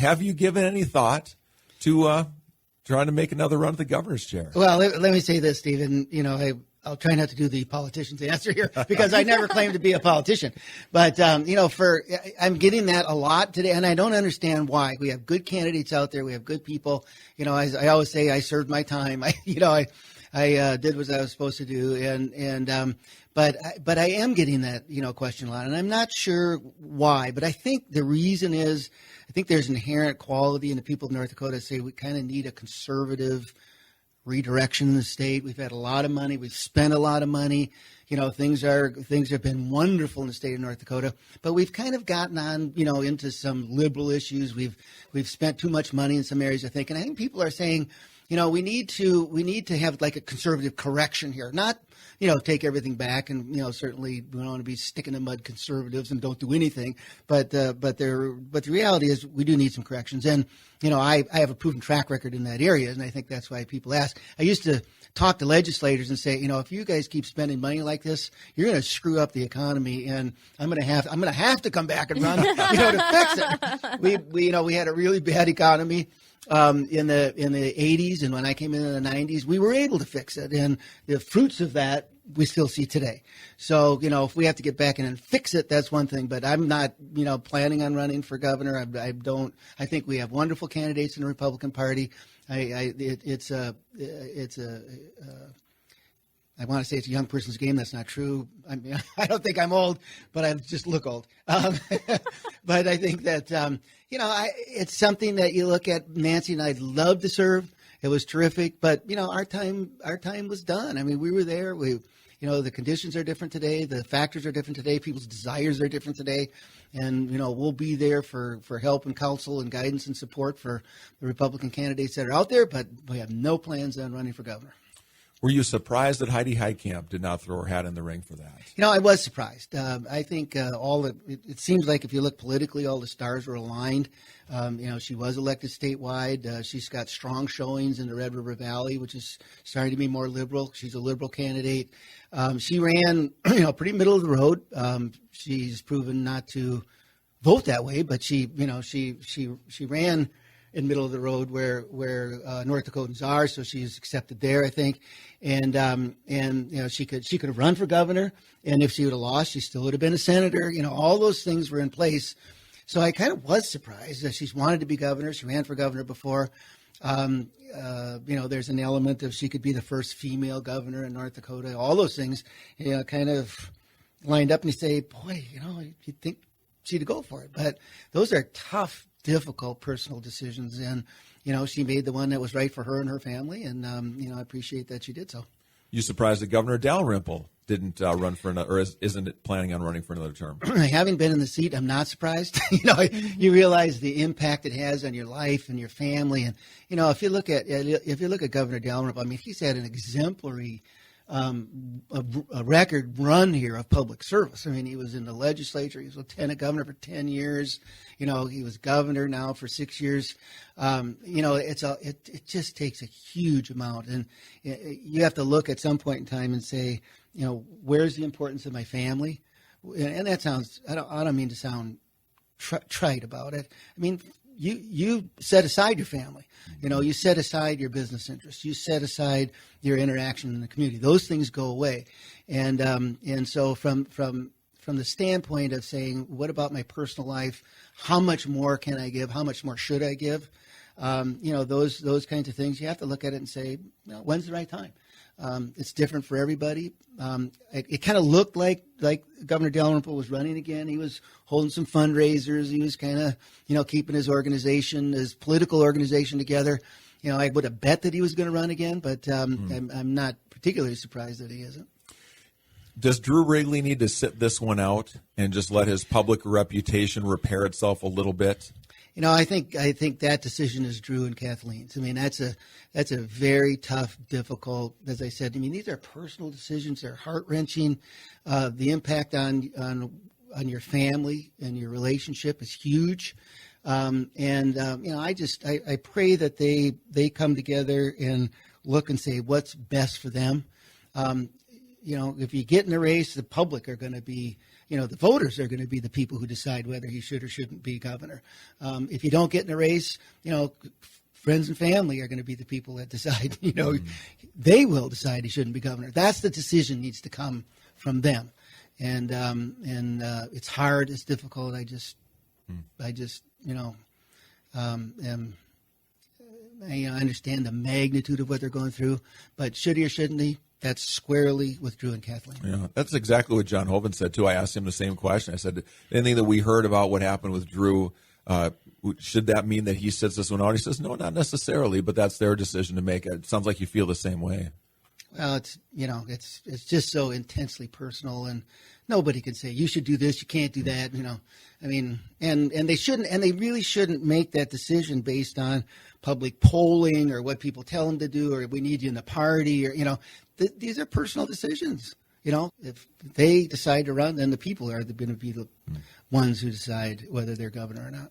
have you given any thought to trying to make another run at the governor's chair? Well, let me say this, Stephen. I'll try not to do the politician's answer here because I never claimed to be a politician. But, I'm getting that a lot today, and I don't understand why. We have good candidates out there. We have good people. I always say I served my time. I did what I was supposed to do. But I am getting that, question a lot, and I'm not sure why. But I think the reason is I think there's inherent quality in the people of North Dakota say we kind of need a conservative redirection in the state. We've had a lot of money. We've spent a lot of money. Things have been wonderful in the state of North Dakota, but we've kind of gotten on, into some liberal issues. We've spent too much money in some areas, I think. And I think people are saying, we need to have like a conservative correction here, not, take everything back. And, certainly we don't want to be stick in the mud conservatives and don't do anything. But the reality is we do need some corrections. And, I have a proven track record in that area. And I think that's why people ask. I used to talk to legislators and say, if you guys keep spending money like this, you're going to screw up the economy. And I'm going to have to come back and run, to fix it. We had a really bad economy. In the 80s, and when I came in the 90s, we were able to fix it, and the fruits of that we still see today. So, if we have to get back in and fix it, that's one thing. But I'm not, planning on running for governor. I think we have wonderful candidates in the Republican Party. I want to say it's a young person's game. That's not true. I don't think I'm old, but I just look old. But I think that, it's something that you look at. Nancy and I'd love to serve. It was terrific. But, our time was done. We were there. The conditions are different today. The factors are different today. People's desires are different today. And, we'll be there for help and counsel and guidance and support for the Republican candidates that are out there. But we have no plans on running for governor. Were you surprised that Heidi Heitkamp did not throw her hat in the ring for that? I was surprised. I think it seems like if you look politically, all the stars were aligned. She was elected statewide. She's got strong showings in the Red River Valley, which is starting to be more liberal. She's a liberal candidate. She ran, pretty middle of the road. She's proven not to vote that way, but she ran in middle of the road where North Dakotans are, so she's accepted there, I think, and she could have run for governor, and if she would have lost, she still would have been a senator. All those things were in place, so I kind of was surprised that she's wanted to be governor. She ran for governor before. There's an element of she could be the first female governor in North Dakota. All those things, kind of lined up, and you say, boy, you'd think she'd go for it, but those are tough, difficult personal decisions, and she made the one that was right for her and her family, and I appreciate that she did so. You surprised that Governor Dalrymple didn't run for another, or isn't planning on running for another term? Having been in the seat, I'm not surprised. You realize the impact it has on your life and your family, and if you look at Governor Dalrymple, he's had an exemplary a record run here of public service. He was in the legislature. He was lieutenant governor for 10 years. He was governor now for 6 years. It just takes a huge amount. And you have to look at some point in time and say, where's the importance of my family? And that sounds, I don't mean to sound trite about it. You set aside your family. You set aside your business interests. You set aside your interaction in the community. Those things go away. And so from the standpoint of saying, what about my personal life? How much more can I give? How much more should I give? Those kinds of things. You have to look at it and say, when's the right time? It's different for everybody. It kind of looked like Governor Dalrymple was running again. He was holding some fundraisers. He was kind of, keeping his political organization together. I would have bet that he was going to run again, but I'm not particularly surprised that he isn't. Does Drew Wrigley need to sit this one out and just let his public reputation repair itself a little bit? I think that decision is Drew and Kathleen's. That's a very tough, difficult, as I said. These are personal decisions. They're heart-wrenching. The impact on your family and your relationship is huge. I pray that they come together and look and say what's best for them. If you get in a race, the public are going to be, the voters are going to be the people who decide whether he should or shouldn't be governor. If you don't get in a race, friends and family are going to be the people that decide, they will decide he shouldn't be governor. That's the decision needs to come from them. And it's hard, it's difficult. I understand the magnitude of what they're going through, but should he or shouldn't he? That's squarely with Drew and Kathleen. Yeah, that's exactly what John Hoven said, too. I asked him the same question. I said, anything that we heard about what happened with Drew, should that mean that he sits this one out? He says, no, not necessarily, but that's their decision to make. It sounds like you feel the same way. Well, it's just so intensely personal, and nobody can say you should do this, you can't do that. And they shouldn't, and they really shouldn't make that decision based on public polling or what people tell them to do, or we need you in the party, or these are personal decisions. If they decide to run, then the people are going to be the ones who decide whether they're governor or not.